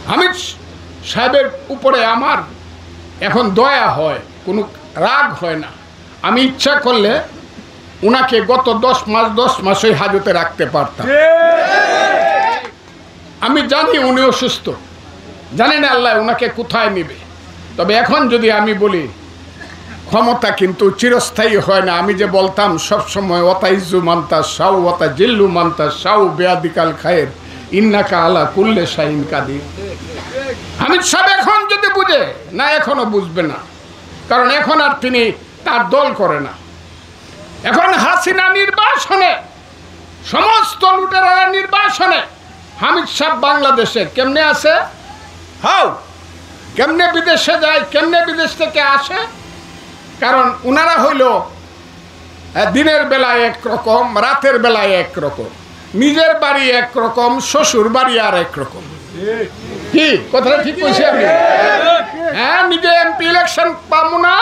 হামিদ সাহেবের উপরে আমার এখন দয়া হয়, কোনো রাগ হয় না। আমি ইচ্ছা করলে উনাকে গত 10 মাস ওই হাজতে রাখতে পারতাম। আমি জানি উনি অসুস্থ, জানি না আল্লাহ উনাকে কোথায় নেবে। তবে এখন যদি আমি বলি, ক্ষমতা কিন্তু চিরস্থায়ী হয় না। আমি যে বলতাম সবসময় ওয়াতাইজু মান্তা সাউ ওয়াতা জিল্লু মান্তা সাউ বেয়াদিকাল খায়ের ইন্নাকা আলা কুল্লে শাইন কাদির। হামিদ সাহেব এখন যদি বুঝে না, এখনো বুঝবে না, কারণ এখন আর তিনি তার দল করে না। এখন হাসিনা নির্বাসনে, সমস্ত লুটেরারা নির্বাসনে, হামিদ সাহেব বাংলাদেশে কেমনে আছে, হাও কেমনে বিদেশে যায়, কেমনে বিদেশ থেকে আসে। কারণ উনারা হইল দিনের বেলায় একরকম, রাতের বেলায় একরকম, নিজের বাড়ি একরকম, শ্বশুর বাড়ি আর একরকম। কি কথাটা ঠিক বলছি আমি? হ্যাঁ, নিজে এমপি ইলেকশন পাবো না,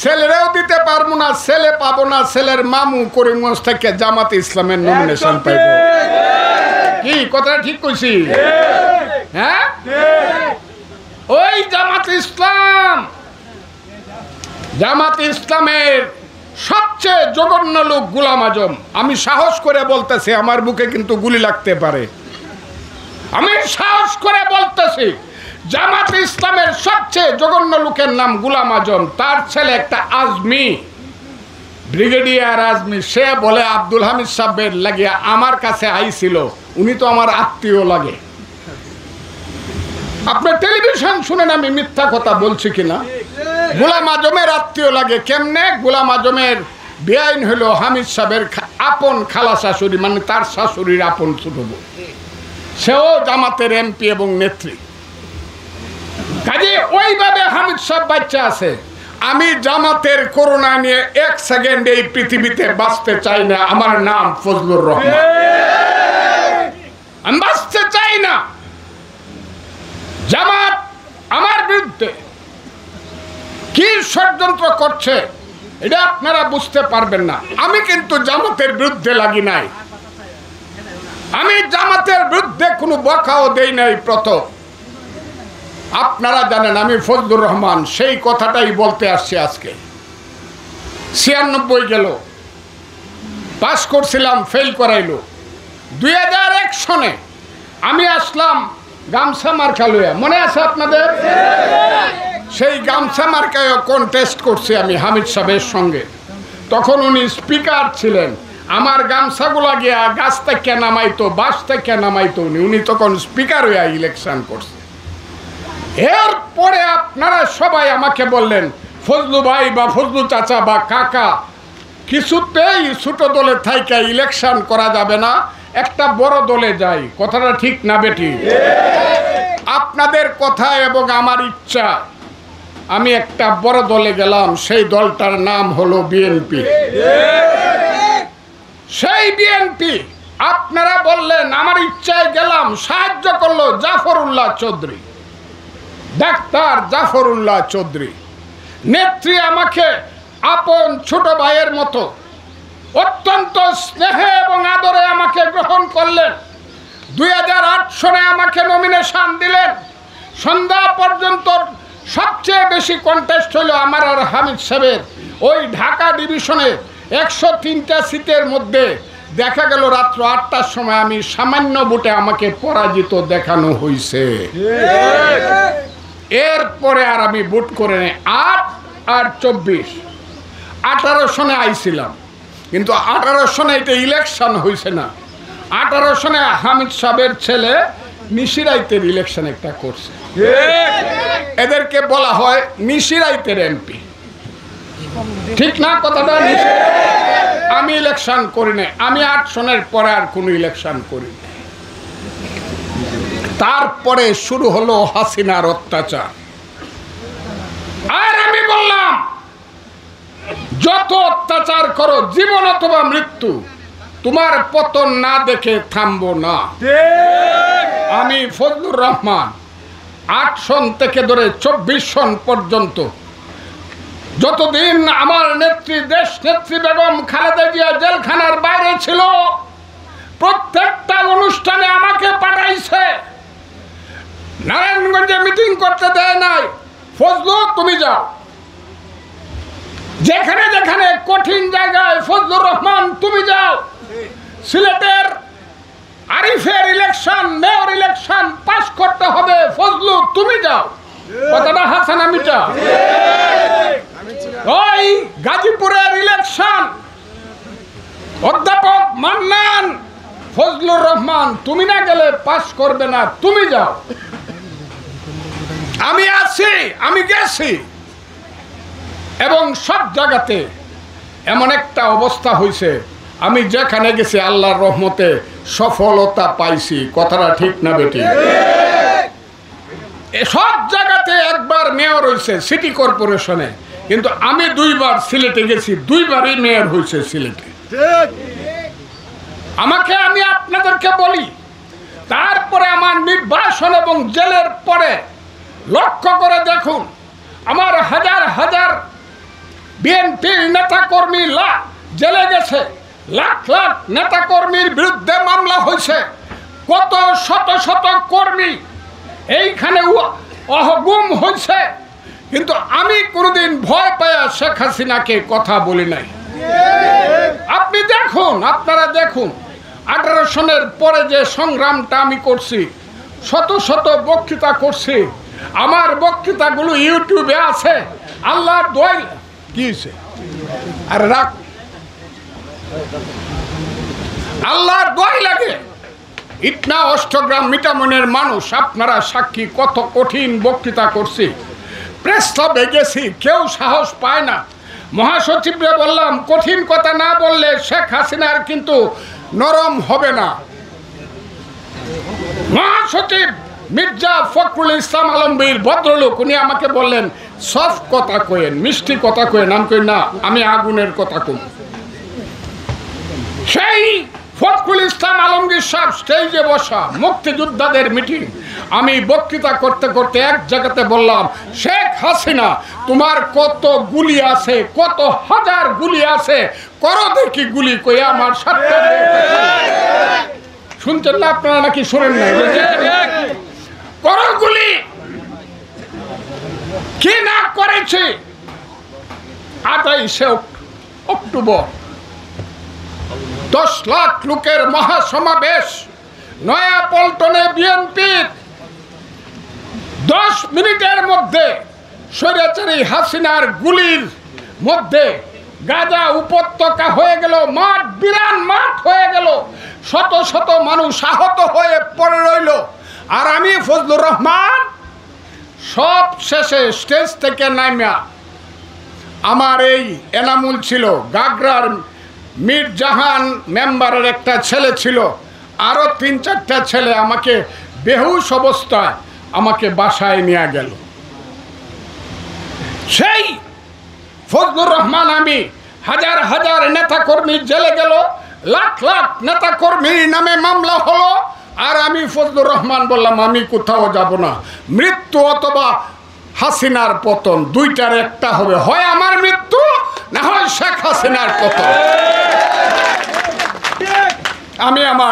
ছেলেরাও দিতে পারবো না, ছেলে পাবো না, ছেলের মামু করিমগঞ্জ থেকে জামাতে ইসলামের নমিনেশন পাইব। কি কথাটা ঠিক কইছি? হ্যাঁ, ওই জামাতে ইসলামের সবচেয়ে জঘন্য লোক গোলাম আজম। আমি সাহস করে বলতেছি, আমার বুকে কিন্তু গুলি লাগতে পারে, আমি সাহস করে বলতেছি, জামাতে ইসলামের সবচেয়ে জঘন্য লোকের নাম গোলাম আজম। তার ছেলে একটা আজমি, ব্রিগেডিয়ার আজমি, সে বলে আব্দুল হামিদ সাহেবের লাগিয়া আমার কাছে আইছিল, উনি তো আমার আত্মীয় লাগে। আপনার টেলিভিশন শুনেন আমি মিথ্যা কথা বলছি কিনা? গোলাম আজমের আত্মীয় লাগে কেমনে? গোলাম আজমের বেআইন হলো হামিদ সাহেবের আপন খালা শাশুড়ি, মানে তার শাশুড়ির আপন ছোট বোন, সেও জামাতের এমপি এবং নেত্রী। কাজে ওইভাবে হামিদ সাহেব বাচ্চা আছে। আমি জামাতের করোনা নিয়ে 1 সেকেন্ড এই পৃথিবীতে বাঁচতে চাই না। আমার নাম ফজলুর রহমান, আমি বাঁচতে চাই না। জামাত আমার বিরুদ্ধে কি ষড়যন্ত্র করছে এটা আপনারা বুঝতে পারবেন না। আমি কিন্তু জামাতের বিরুদ্ধে লাগি নাই, আমি জামাতের বিরুদ্ধে কোনো বকাও দেই নাই। প্রথম আপনারা জানেন আমি ফজলুর রহমান, সেই কথাটাই বলতে আসছি আজকে। 96 গেল, পাস করছিলাম, ফেল করাইল। 2001 সনে আমি আসলাম গামছা মার্কা লইয়া, মনে আছে আপনাদের? সেই গামছা মার্কায় কন্টেস্ট করছি আমি হামিদ সাহেবের সঙ্গে। তখন উনি স্পিকার ছিলেন, আমার গামছাগুলা গিয়া গাছ থেকে নামাইতো, বাস থেকে নামাইতো উনি তখন স্পিকার হইয়া ইলেকশন করছে। এরপরে আপনারা সবাই আমাকে বললেন, ফজলু ভাই বা ফজলু চাচা বা কাকা, কিছুতেই ছোট দলে থাইকা ইলেকশন করা যাবে না, একটা বড় দলে যাই। কথাটা ঠিক না বেটি? আপনাদের কথা এবং আমার ইচ্ছা আমি একটা বড় দলে গেলাম, সেই দলটার নাম হলো বিএনপি। সেই বিএনপি আপনারা বললেন, আমার ইচ্ছায় গেলাম, সাহায্য করলো জাফরুল্লাহ চৌধুরী, ডাক্তার জাফরুল্লাহ চৌধুরী। নেত্রী আমাকে আপন ছোট ভাইয়ের মতো অত্যন্ত স্নেহে এবং আদরে আমাকে গ্রহণ করলেন। 2008 সনে আমাকে নমিনেশন দিলেন। সন্ধ্যা পর্যন্ত সবচেয়ে বেশি কন্টেস্ট হলো আমার আর হামিদ সাহেবের। ওই ঢাকা ডিভিশনে 103টা সিটের মধ্যে দেখা গেল রাত্র 8টার সময় আমি সামান্য ভোটে আমাকে পরাজিত দেখানো হয়েছে। এরপরে আর আমি ভোট করে নেই। 8 আর 24 18 সনে আইছিলাম, কিন্তু 18 সনে এটা ইলেকশন হয়েছে না। 18 সনে হামিদ সাহেবের ছেলে নিশিরাইতের ইলেকশন একটা করছে, এদেরকে বলা হয় নিশিরাইতের এমপি। ঠিক না কথাটা? আমি ইলেকশন করি না, আমি 8 সনের পরে আর কোনো ইলেকশন করি না। তারপরে শুরু হলো হাসিনার অত্যাচার। আর আমি বললাম, যত অত্যাচার করো, জীবন অথবা মৃত্যু, তোমার পতন না দেখে থামবো না। আমি ফজলুর রহমান 8 সন থেকে ধরে 24 সন পর্যন্ত যতদিন আমার নেত্রী, দেশ নেত্রী বেগম খালেদা জিয়া জেলখানার বাইরে ছিল, প্রত্যেকটা অনুষ্ঠানে আমাকে পাঠাইছে। মিটিং করতে দেয় নাই। ফজলু তুমি যাও, যেখানে যেখানে কঠিন জায়গায় ফজলুর রহমান তুমি যাও। সিলেটের আরিফের ইলেকশন, মেয়র ইলেকশন পাস করতে হবে, ফজলু তুমি যাও। কথাটা হাসান আমিটা। ওই গাজীপুরের ইলেকশন অধ্যাপক মান্নান, ফজলুর রহমান তুমি না গেলে পাস করবে না, তুমি যাও। আমি আছি, আমি গেছি, এবং সব জায়গাতে এমন একটা অবস্থা হয়েছে, আমি যেখানে গেছি আল্লাহর রহমতে সফলতা পাইছি। কথাটা ঠিক না বেটি? সব জায়গাতে একবার মেয়র হয়েছে সিটি কর্পোরেশনে, কিন্তু আমি 2 বার সিলেটে গেছি, 2 বারই মেয়র হয়েছে সিলেটে। আমি আপনাদেরকে বলি, তারপরে আমার নির্বাসন এবং জেলের পরে লক্ষ্য করে দেখুন, আমার হাজার হাজার বিএনপির নেতাকর্মী জেলে গেছে, লাখ লাখ নেতাকর্মীর বিরুদ্ধে মামলা হয়েছে, কত শত শত কর্মী এইখানে গুম হয়েছে, কিন্তু আমি কোনোদিন ভয় পায়া শেখ হাসিনাকে কথা বলি নাই। আপনি দেখুন, আপনারা দেখুন 18 সনের পরে যে সংগ্রামটা আমি করছি, শত শত বক্তৃতা করছি, আমার বক্তৃতাগুলো ইউটিউবে আছে। আল্লাহর দোয়াই কি হয়েছে, আর রাখ, আল্লাহর দোয়াই লাগে। ইটনা অষ্টগ্রাম মিটামনের মানুষ, আপনারা সাক্ষী, কত কঠিন বক্তৃতা করছি, প্রেস ক্লাবে গেছি, কেউ সাহস পায় না। মহাসচিবরে বললাম, কঠিন কথা না বললে শেখ হাসিনার কিন্তু নরম হবে না। মহাসচিব মির্জা ফখরুল ইসলাম আলমগীর ভদ্রলোক, উনি আমাকে বললেন সফট কথা কয়েন, মিষ্টি কথা কয়েন। আমি কই না, আমি আগুনের কথা কই। সেই ফখরুল ইসলাম আলমগীর সাহেব স্টেজে বসা, মুক্তিযোদ্ধাদের মিটিং, আমি বক্তৃতা করতে করতে এক জায়গাতে বললাম, শেখ হাসিনা তোমার কত গুলি আছে, কত হাজার গুলি আছে, করো দেখি গুলি। কই আমার সাথে শুনছেন না আপনারা, নাকি শোনেন না? করো গুলি। কি না করেছে 28 অক্টোবর 10 লাখ লোকের মহাসমাবেশ নয়াপল্টনে বিএনপির 10 মিনিটের মধ্যে স্বৈরাচারী হাসিনার গুলির মধ্যে গাজা উপত্যকা হয়ে গেল, মাঠ বিরান মাঠ হয়ে গেল, শত শত মানুষ আহত হয়ে পড়ে রইল। আর আমি ফজলুর রহমান সব শেষে স্টেজ থেকে নামিয়া, আমার এই এনামুল ছিল, গাগরার মীর জাহান মেম্বারের একটা ছেলে ছিল, আরও 3-4টা ছেলে আমাকে বেহুশ অবস্থায় আমাকে বাসায় নিয়ে গেল। সেই ফজলুর রহমান, আমি হাজার হাজার নেতাকর্মী জেলে গেল, লাখ লাখ নেতাকর্মীর নামে মামলা হলো, আর আমি ফজলুর রহমান বললাম আমি কোথাও যাব না, মৃত্যু অথবা হাসিনার পতন, 2টার একটা হবে, হয় আমার মৃত্যু না হয় শেখ হাসিনার পতন। আমি আমার